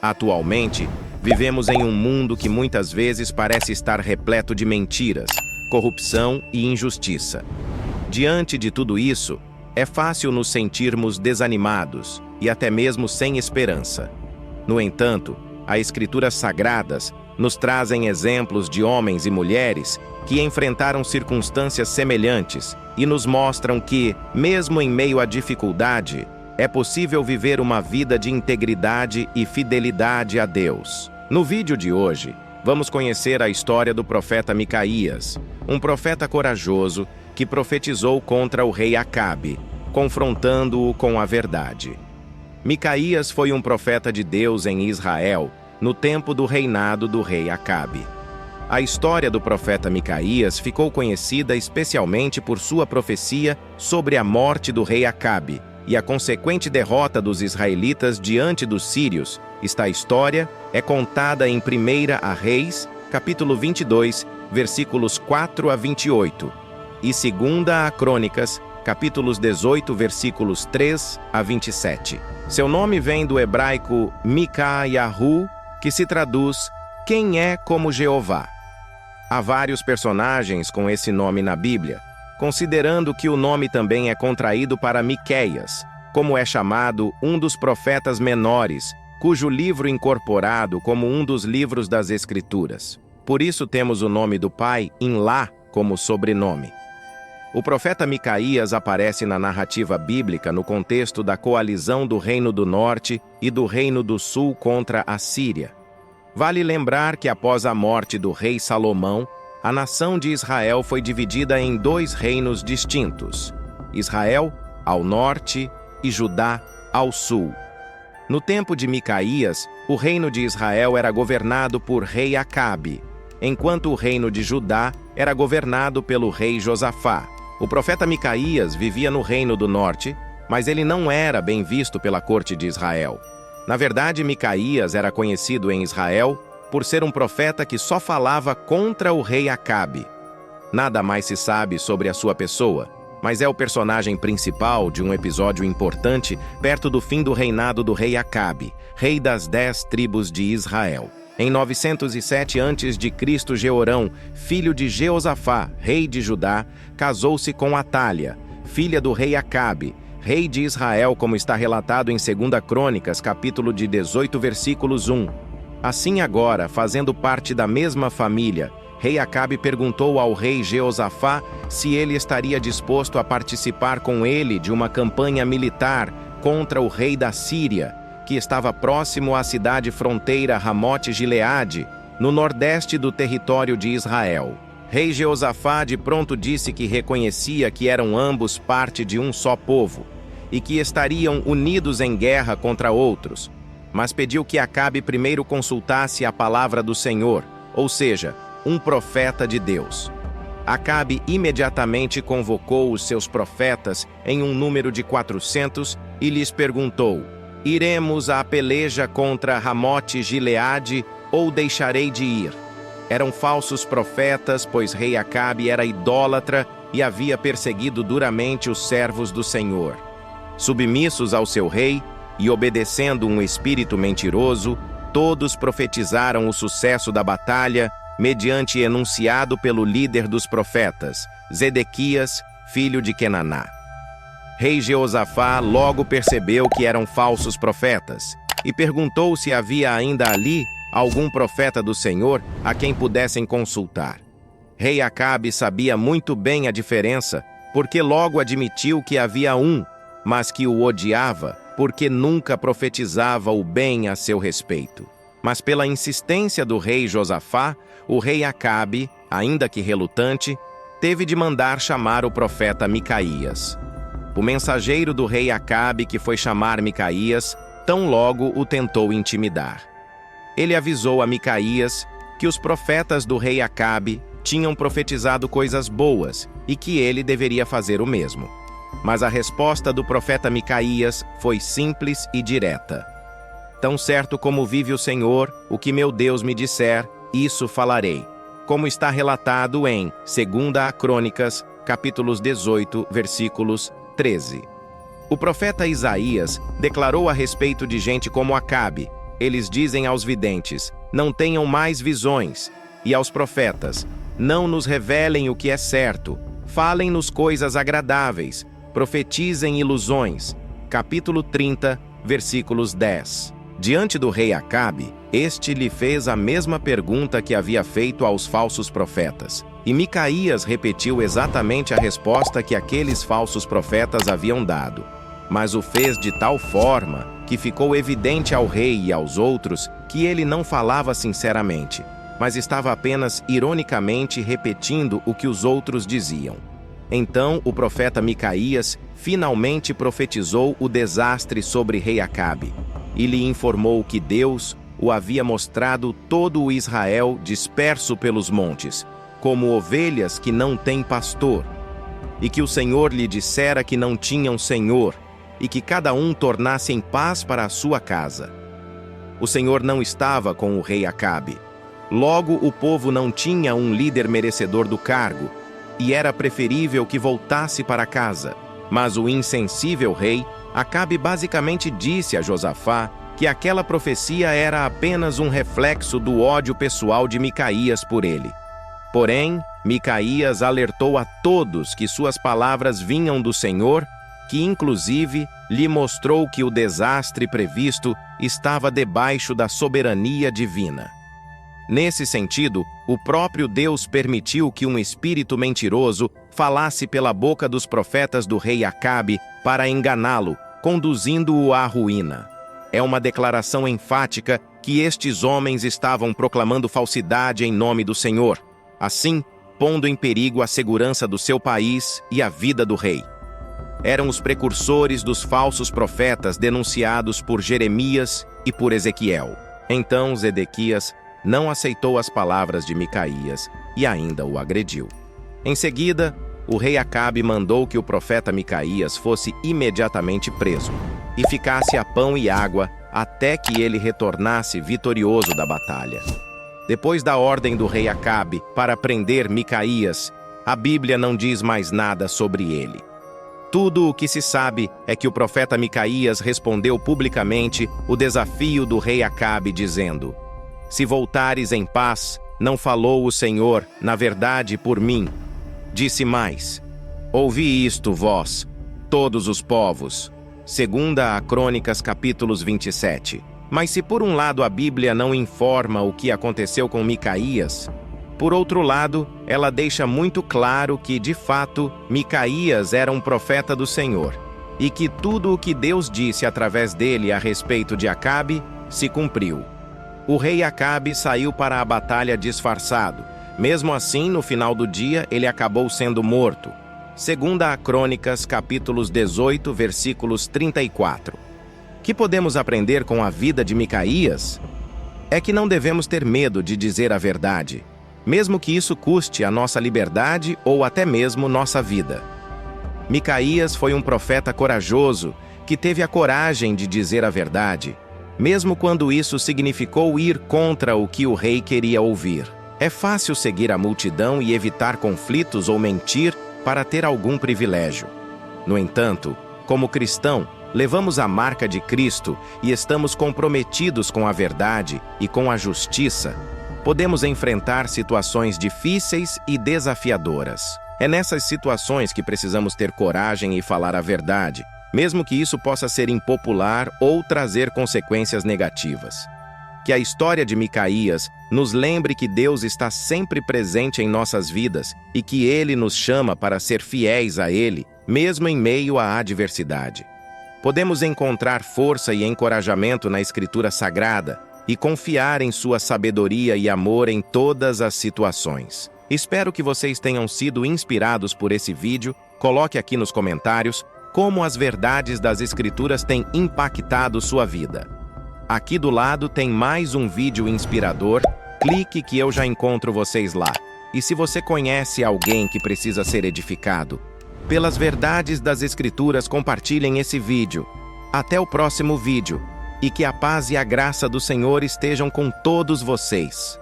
Atualmente, vivemos em um mundo que muitas vezes parece estar repleto de mentiras, corrupção e injustiça. Diante de tudo isso, é fácil nos sentirmos desanimados e até mesmo sem esperança. No entanto, as Escrituras Sagradas nos trazem exemplos de homens e mulheres que enfrentaram circunstâncias semelhantes e nos mostram que, mesmo em meio à dificuldade, é possível viver uma vida de integridade e fidelidade a Deus. No vídeo de hoje, vamos conhecer a história do profeta Micaías, um profeta corajoso que profetizou contra o rei Acabe, confrontando-o com a verdade. Micaías foi um profeta de Deus em Israel, no tempo do reinado do rei Acabe. A história do profeta Micaías ficou conhecida especialmente por sua profecia sobre a morte do rei Acabe e a consequente derrota dos israelitas diante dos sírios. Esta história é contada em 1 Reis, capítulo 22, versículos 4 a 28, e 2 Crônicas, capítulos 18, versículos 3 a 27. Seu nome vem do hebraico Mikayahu, que se traduz "Quem é como Jeová?". Há vários personagens com esse nome na Bíblia, considerando que o nome também é contraído para Miqueias, como é chamado um dos profetas menores, cujo livro incorporado como um dos livros das Escrituras. Por isso temos o nome do pai, Inlá, como sobrenome. O profeta Micaías aparece na narrativa bíblica no contexto da coalizão do Reino do Norte e do Reino do Sul contra a Síria. Vale lembrar que após a morte do rei Salomão, a nação de Israel foi dividida em dois reinos distintos: Israel, ao norte, e Judá, ao sul. No tempo de Micaías, o reino de Israel era governado por rei Acabe, enquanto o reino de Judá era governado pelo rei Josafá. O profeta Micaías vivia no reino do norte, mas ele não era bem visto pela corte de Israel. Na verdade, Micaías era conhecido em Israel por ser um profeta que só falava contra o rei Acabe. Nada mais se sabe sobre a sua pessoa, mas é o personagem principal de um episódio importante perto do fim do reinado do rei Acabe, rei das 10 tribos de Israel. Em 907 a.C., Jeorão, filho de Jeosafá, rei de Judá, casou-se com Atália, filha do rei Acabe, rei de Israel, como está relatado em 2 Crônicas, capítulo de 18, versículos 1. Assim agora, fazendo parte da mesma família, rei Acabe perguntou ao rei Jeosafá se ele estaria disposto a participar com ele de uma campanha militar contra o rei da Síria, que estava próximo à cidade fronteira Ramote-Gileade, no nordeste do território de Israel. Rei Jeosafá de pronto disse que reconhecia que eram ambos parte de um só povo e que estariam unidos em guerra contra outros, mas pediu que Acabe primeiro consultasse a palavra do Senhor, ou seja, um profeta de Deus. Acabe imediatamente convocou os seus profetas em um número de 400 e lhes perguntou: "Iremos à peleja contra Ramote-Gileade ou deixarei de ir?" Eram falsos profetas, pois rei Acabe era idólatra e havia perseguido duramente os servos do Senhor. Submissos ao seu rei e obedecendo um espírito mentiroso, todos profetizaram o sucesso da batalha mediante enunciado pelo líder dos profetas, Zedequias, filho de Kenaná. Rei Jeosafá logo percebeu que eram falsos profetas e perguntou se havia ainda ali algum profeta do Senhor a quem pudessem consultar. Rei Acabe sabia muito bem a diferença, porque logo admitiu que havia um, mas que o odiava, porque nunca profetizava o bem a seu respeito. Mas pela insistência do rei Josafá, o rei Acabe, ainda que relutante, teve de mandar chamar o profeta Micaías. O mensageiro do rei Acabe, que foi chamar Micaías, tão logo o tentou intimidar. Ele avisou a Micaías que os profetas do rei Acabe tinham profetizado coisas boas e que ele deveria fazer o mesmo. Mas a resposta do profeta Micaías foi simples e direta: "Tão certo como vive o Senhor, o que meu Deus me disser, isso falarei", como está relatado em 2 Crônicas, capítulos 18, versículos 13. O profeta Isaías declarou a respeito de gente como Acabe: eles dizem aos videntes: não tenham mais visões, e aos profetas: não nos revelem o que é certo, falem-nos coisas agradáveis, profetizem ilusões. Capítulo 30, versículos 10. Diante do rei Acabe, este lhe fez a mesma pergunta que havia feito aos falsos profetas. E Micaías repetiu exatamente a resposta que aqueles falsos profetas haviam dado. Mas o fez de tal forma que ficou evidente ao rei e aos outros que ele não falava sinceramente, mas estava apenas ironicamente repetindo o que os outros diziam. Então o profeta Micaías finalmente profetizou o desastre sobre rei Acabe, e lhe informou que Deus o havia mostrado todo o Israel disperso pelos montes, como ovelhas que não têm pastor, e que o Senhor lhe dissera que não tinham senhor, e que cada um tornasse em paz para a sua casa. O Senhor não estava com o rei Acabe. Logo, o povo não tinha um líder merecedor do cargo, e era preferível que voltasse para casa. Mas o insensível rei Acabe basicamente disse a Josafá que aquela profecia era apenas um reflexo do ódio pessoal de Micaías por ele. Porém, Micaías alertou a todos que suas palavras vinham do Senhor, que inclusive lhe mostrou que o desastre previsto estava debaixo da soberania divina. Nesse sentido, o próprio Deus permitiu que um espírito mentiroso falasse pela boca dos profetas do rei Acabe para enganá-lo, conduzindo-o à ruína. É uma declaração enfática que estes homens estavam proclamando falsidade em nome do Senhor, assim, pondo em perigo a segurança do seu país e a vida do rei. Eram os precursores dos falsos profetas denunciados por Jeremias e por Ezequiel. Então Zedequias não aceitou as palavras de Micaías e ainda o agrediu. Em seguida, o rei Acabe mandou que o profeta Micaías fosse imediatamente preso e ficasse a pão e água até que ele retornasse vitorioso da batalha. Depois da ordem do rei Acabe para prender Micaías, a Bíblia não diz mais nada sobre ele. Tudo o que se sabe é que o profeta Micaías respondeu publicamente o desafio do rei Acabe, dizendo: se voltares em paz, não falou o Senhor, na verdade, por mim. Disse mais: ouvi isto, vós, todos os povos. Segunda a Crônicas, capítulos 27. Mas se por um lado a Bíblia não informa o que aconteceu com Micaías, por outro lado, ela deixa muito claro que, de fato, Micaías era um profeta do Senhor, e que tudo o que Deus disse através dele a respeito de Acabe se cumpriu. O rei Acabe saiu para a batalha disfarçado. Mesmo assim, no final do dia, ele acabou sendo morto. Segunda a Crônicas, capítulos 18, versículos 34. Que podemos aprender com a vida de Micaías? É que não devemos ter medo de dizer a verdade, mesmo que isso custe a nossa liberdade ou até mesmo nossa vida. Micaías foi um profeta corajoso que teve a coragem de dizer a verdade, mesmo quando isso significou ir contra o que o rei queria ouvir. É fácil seguir a multidão e evitar conflitos ou mentir para ter algum privilégio. No entanto, como cristão, levamos a marca de Cristo e estamos comprometidos com a verdade e com a justiça. Podemos enfrentar situações difíceis e desafiadoras. É nessas situações que precisamos ter coragem e falar a verdade, mesmo que isso possa ser impopular ou trazer consequências negativas. Que a história de Micaías nos lembre que Deus está sempre presente em nossas vidas e que Ele nos chama para ser fiéis a Ele, mesmo em meio à adversidade. Podemos encontrar força e encorajamento na Escritura Sagrada e confiar em sua sabedoria e amor em todas as situações. Espero que vocês tenham sido inspirados por esse vídeo. Coloque aqui nos comentários como as verdades das Escrituras têm impactado sua vida. Aqui do lado tem mais um vídeo inspirador. Clique que eu já encontro vocês lá. E se você conhece alguém que precisa ser edificado pelas verdades das Escrituras, compartilhem esse vídeo. Até o próximo vídeo. E que a paz e a graça do Senhor estejam com todos vocês.